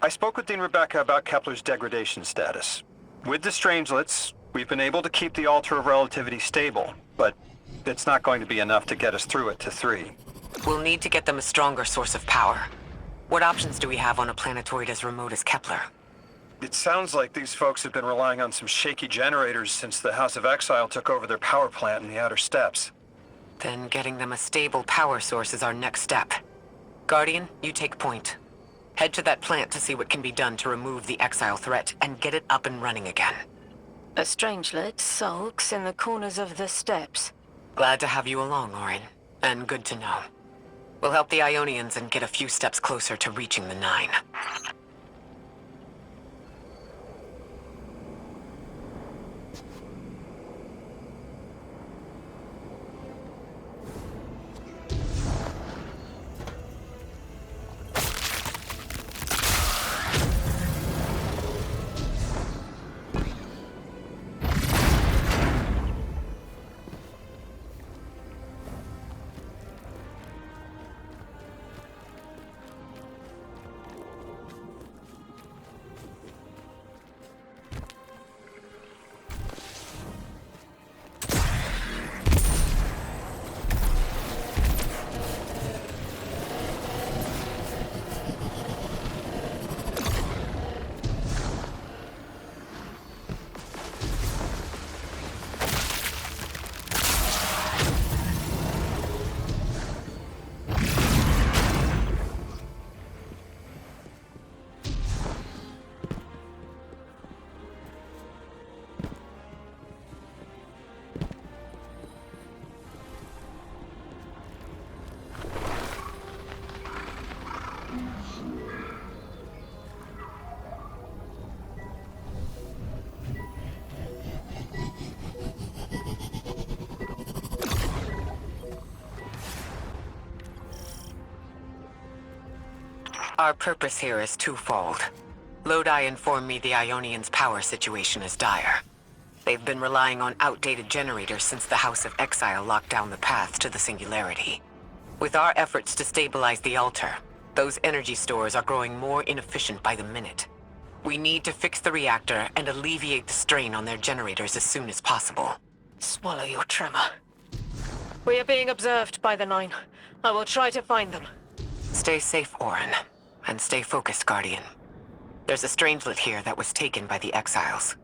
I spoke with Dean Rebecca about Kepler's degradation status. With the Strangelets, we've been able to keep the Altar of Relativity stable, but it's not going to be enough to get us through it to 3. We'll need to get them a stronger source of power. What options do we have on a planetoid as remote as Kepler? It sounds like these folks have been relying on some shaky generators since the House of Exile took over their power plant in the outer steppes. Then getting them a stable power source is our next step. Guardian, you take point. Head to that plant to see what can be done to remove the Exile threat and get it up and running again. A strangelet sulks in the corners of the steppes. Glad to have you along, Orin. And good to know. We'll help the Ionians and get a few steps closer to reaching the 9. Our purpose here is twofold. Lodi informed me the Ionians' power situation is dire. They've been relying on outdated generators since the House of Exile locked down the path to the Singularity. With our efforts to stabilize the altar, those energy stores are growing more inefficient by the minute. We need to fix the reactor and alleviate the strain on their generators as soon as possible. Swallow your tremor. We are being observed by the 9. I will try to find them. Stay safe, Orin. And stay focused, Guardian. There's a strangelet here that was taken by the Exiles.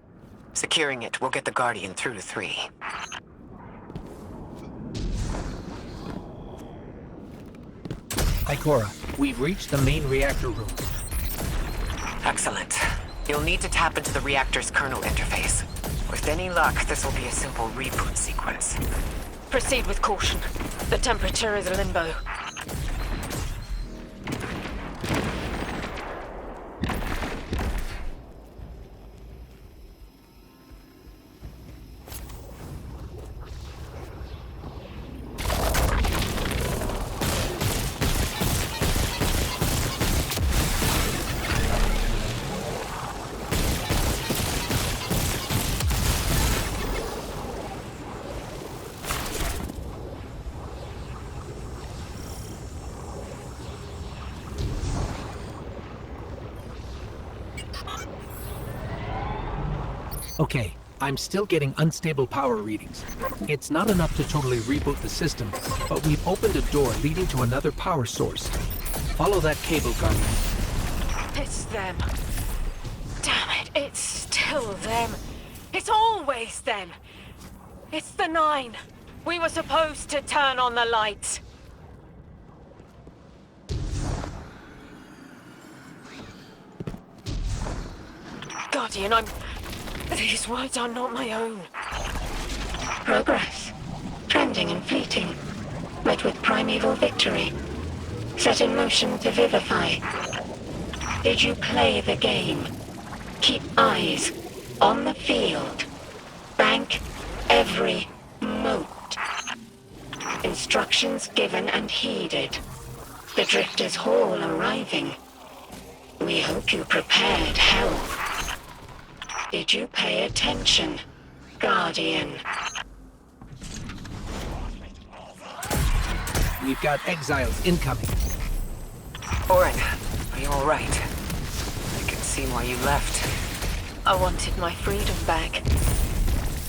Securing it will get the Guardian through to 3. Ikora, we've reached the main reactor room. Excellent. You'll need to tap into the reactor's kernel interface. With any luck, this will be a simple reboot sequence. Proceed with caution. The temperature is limbo. Okay, I'm still getting unstable power readings. It's not enough to totally reboot the system, but we've opened a door leading to another power source. Follow that cable, Guardian. It's them. Damn it, it's still them. It's always them. It's the 9. We were supposed to turn on the lights. Guardian, these words are not my own. Progress. Trending and fleeting. Met with primeval victory. Set in motion to vivify. Did you play the game? Keep eyes on the field. Bank every mote. Instructions given and heeded. The Drifter's Hall arriving. We hope you prepared hell. Did you pay attention, Guardian? We've got exiles incoming. Orin, are you all right? explain why you left. I wanted my freedom back.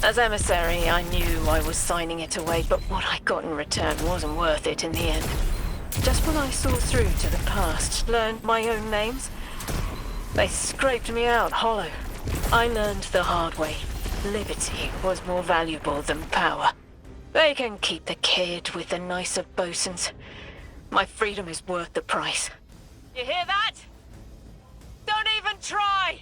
As emissary, I knew I was signing it away, but what I got in return wasn't worth it in the end. Just when I saw through to the past, learned my own names, they scraped me out hollow. I learned the hard way. Liberty was more valuable than power. They can keep the kid with the nicer bosuns. My freedom is worth the price. You hear that? Don't even try!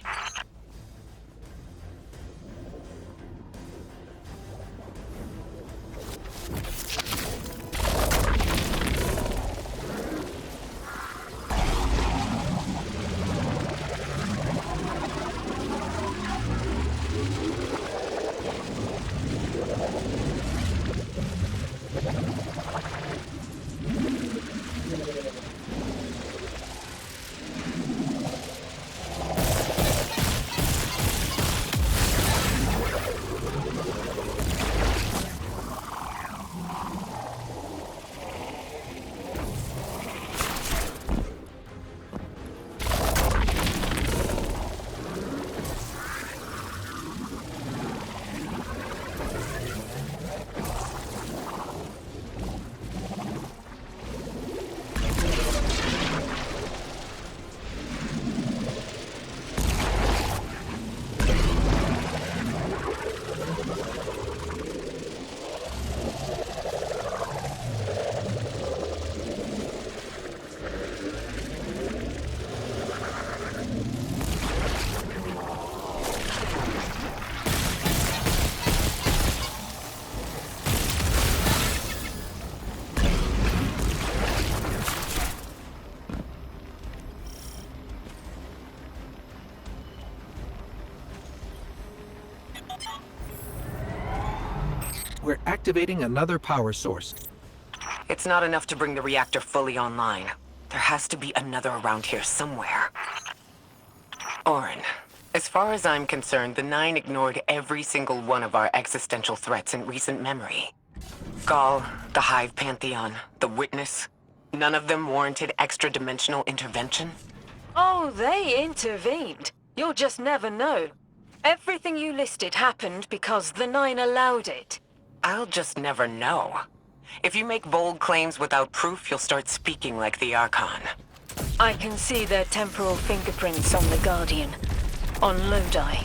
We're activating another power source. It's not enough to bring the reactor fully online. There has to be another around here somewhere. Orin, as far as I'm concerned, the Nine ignored every single one of our existential threats in recent memory. Gaul, the Hive Pantheon, the Witness. None of them warranted extra-dimensional intervention? Oh, they intervened. You'll just never know. Everything you listed happened because the Nine allowed it. I'll just never know. If you make bold claims without proof, you'll start speaking like the Archon. I can see their temporal fingerprints on the Guardian, on Lodi,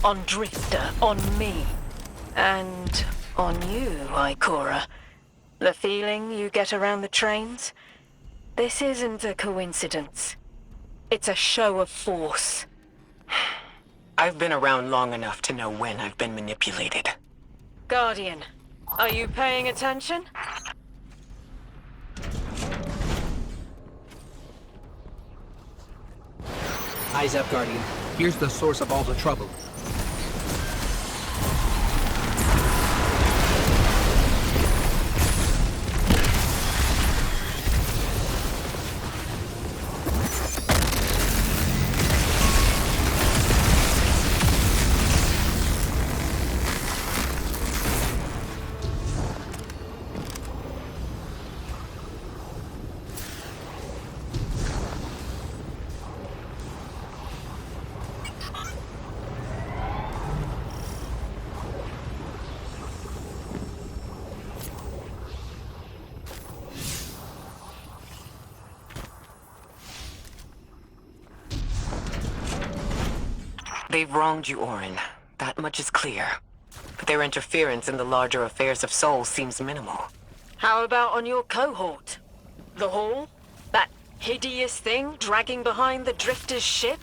on Drifter, on me, and on you, Ikora. The feeling you get around the trains? This isn't a coincidence. It's a show of force. I've been around long enough to know when I've been manipulated. Guardian, are you paying attention? Eyes up, Guardian. Here's the source of all the trouble. They've wronged you, Orin. That much is clear. But their interference in the larger affairs of Sol seems minimal. How about on your cohort? The Hall? That hideous thing dragging behind the Drifter's ship?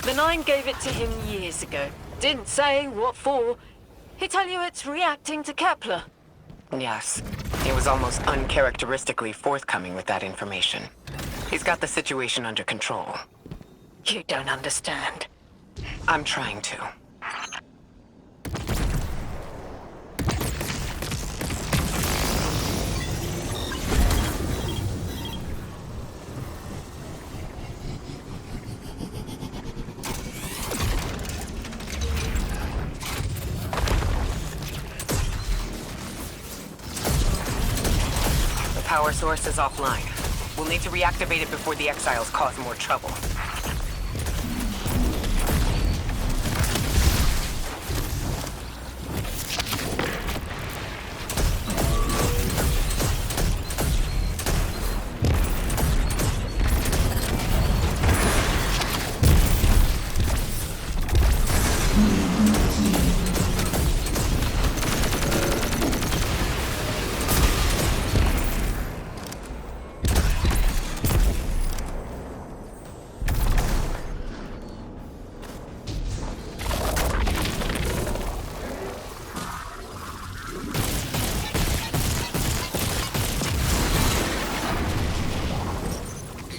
The Nine gave it to him years ago. Didn't say what for. He tell you it's reacting to Kepler. Yes. He was almost uncharacteristically forthcoming with that information. He's got the situation under control. You don't understand. I'm trying to. The power source is offline. We'll need to reactivate it before the exiles cause more trouble.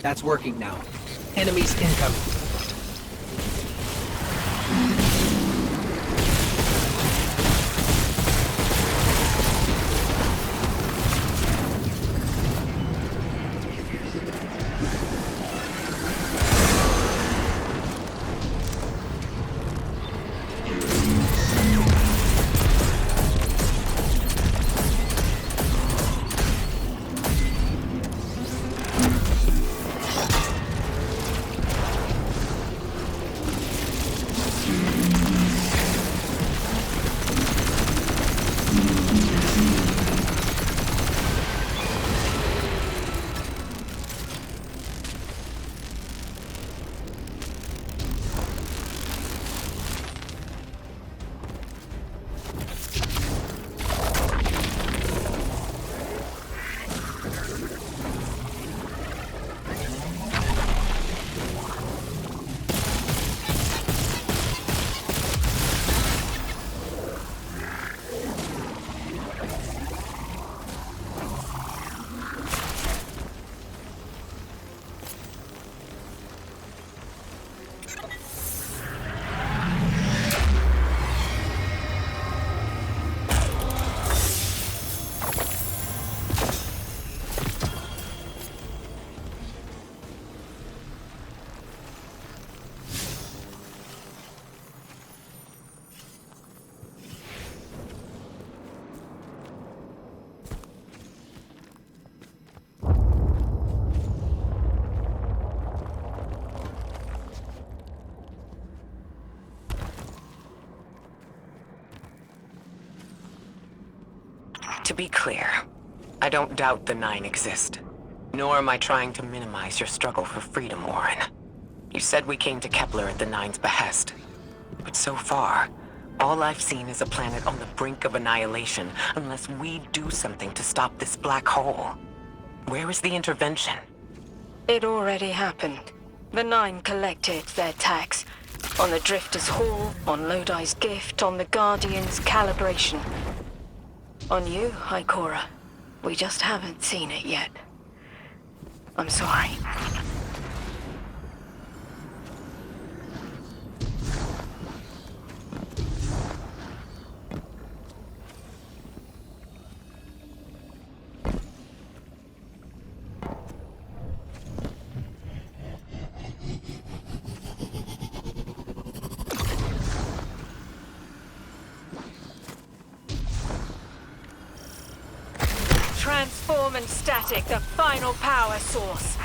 That's working now. Enemies incoming. To be clear, I don't doubt the Nine exist. Nor am I trying to minimize your struggle for freedom, Warren. You said we came to Kepler at the Nine's behest. But so far, all I've seen is a planet on the brink of annihilation unless we do something to stop this black hole. Where is the intervention? It already happened. The Nine collected their tax. On the Drifter's Hall, on Lodi's gift, on the Guardian's calibration. On you, Ikora. We just haven't seen it yet. I'm sorry. Transform and static the final power source.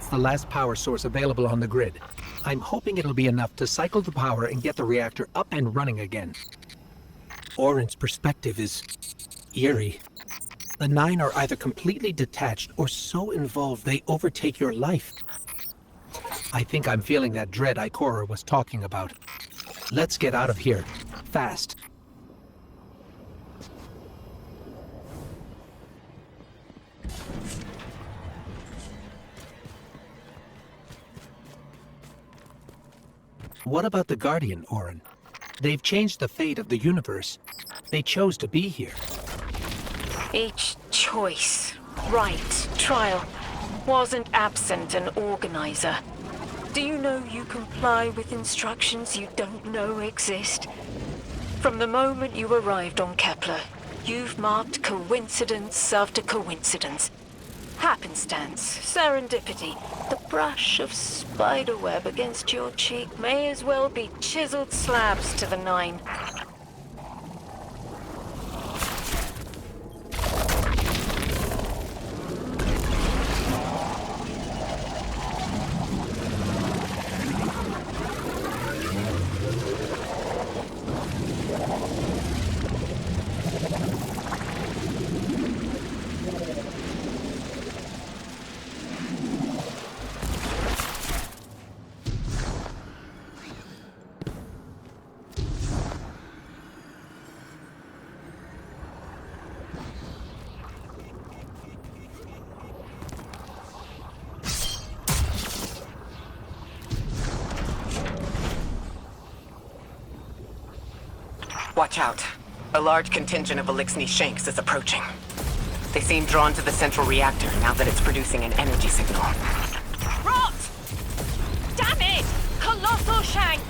It's the last power source available on the grid. I'm hoping it'll be enough to cycle the power and get the reactor up and running again. Orin's perspective is eerie. The Nine are either completely detached or so involved they overtake your life. I think I'm feeling that dread Ikora was talking about. Let's get out of here. Fast. What about the Guardian, Orin? They've changed the fate of the universe. They chose to be here. Each choice, right, trial, wasn't absent an organizer. Do you know you comply with instructions you don't know exist? From the moment you arrived on Kepler, you've marked coincidence after coincidence. Happenstance, serendipity, the brush of spiderweb against your cheek may as well be chiseled slabs to the Nine. Watch out. A large contingent of Elixni Shanks is approaching. They seem drawn to the central reactor now that it's producing an energy signal. Rot! Damn it! Colossal Shank!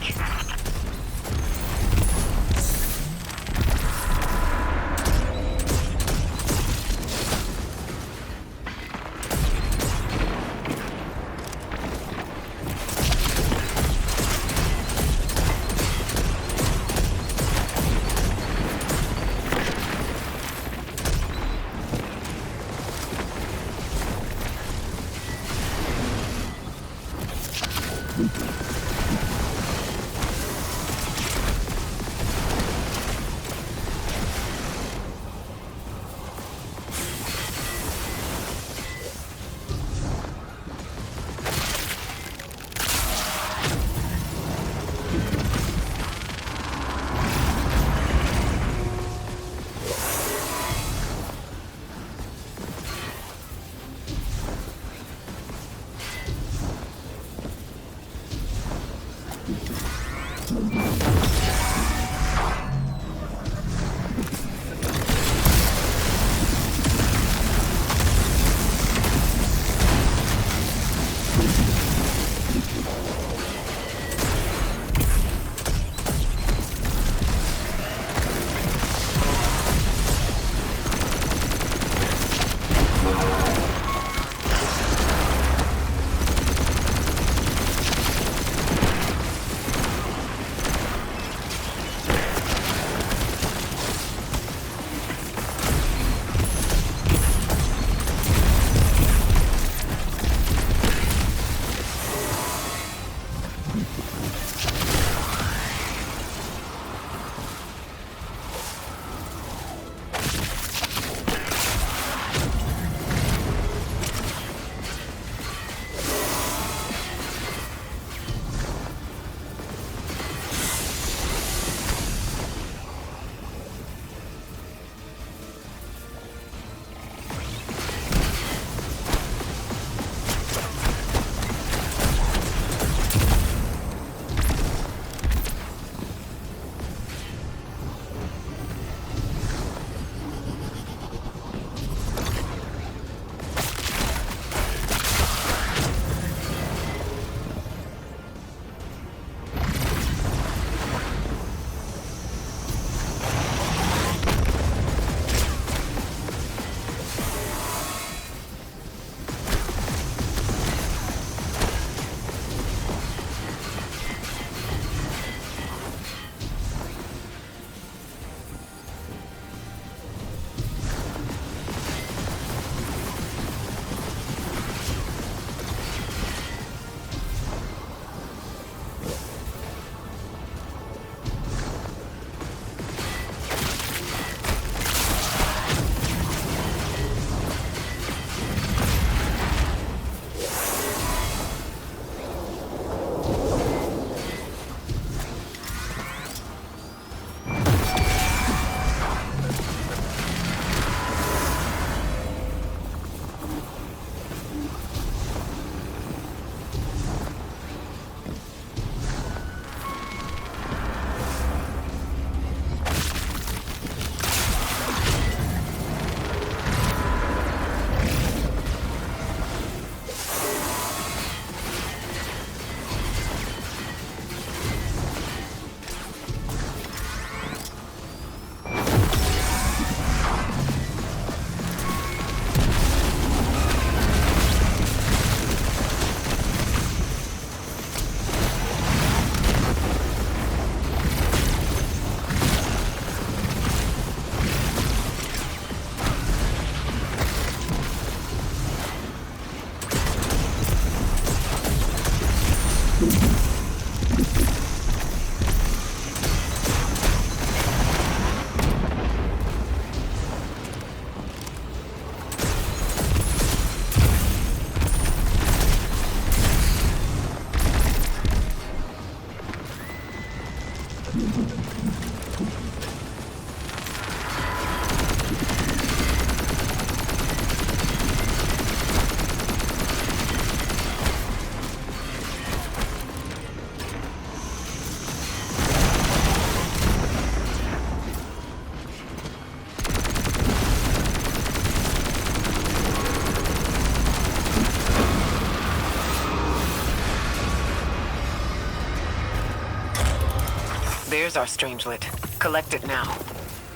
There's our strangelet. Collect it now.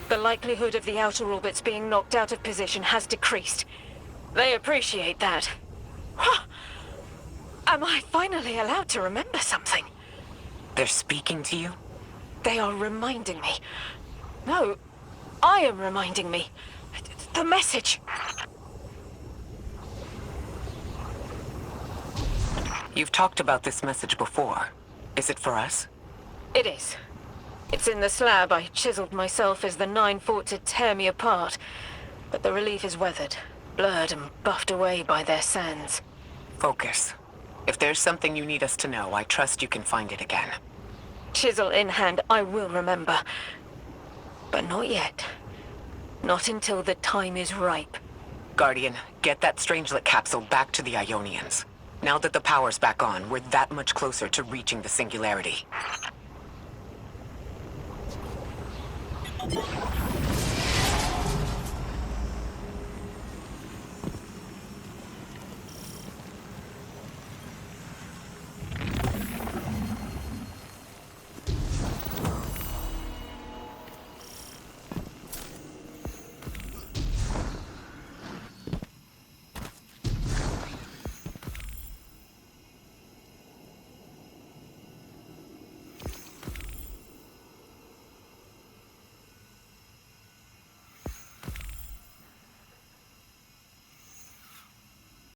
The likelihood of the outer orbits being knocked out of position has decreased. They appreciate that. Huh. Am I finally allowed to remember something? They're speaking to you? They are reminding me. No, I am reminding me. The message. You've talked about this message before. Is it for us? It is. It's in the slab I chiseled myself as the Nine fought to tear me apart. But the relief is weathered, blurred and buffed away by their sands. Focus. If there's something you need us to know, I trust you can find it again. Chisel in hand, I will remember. But not yet. Not until the time is ripe. Guardian, get that Strangelet capsule back to the Ionians. Now that the power's back on, we're that much closer to reaching the singularity.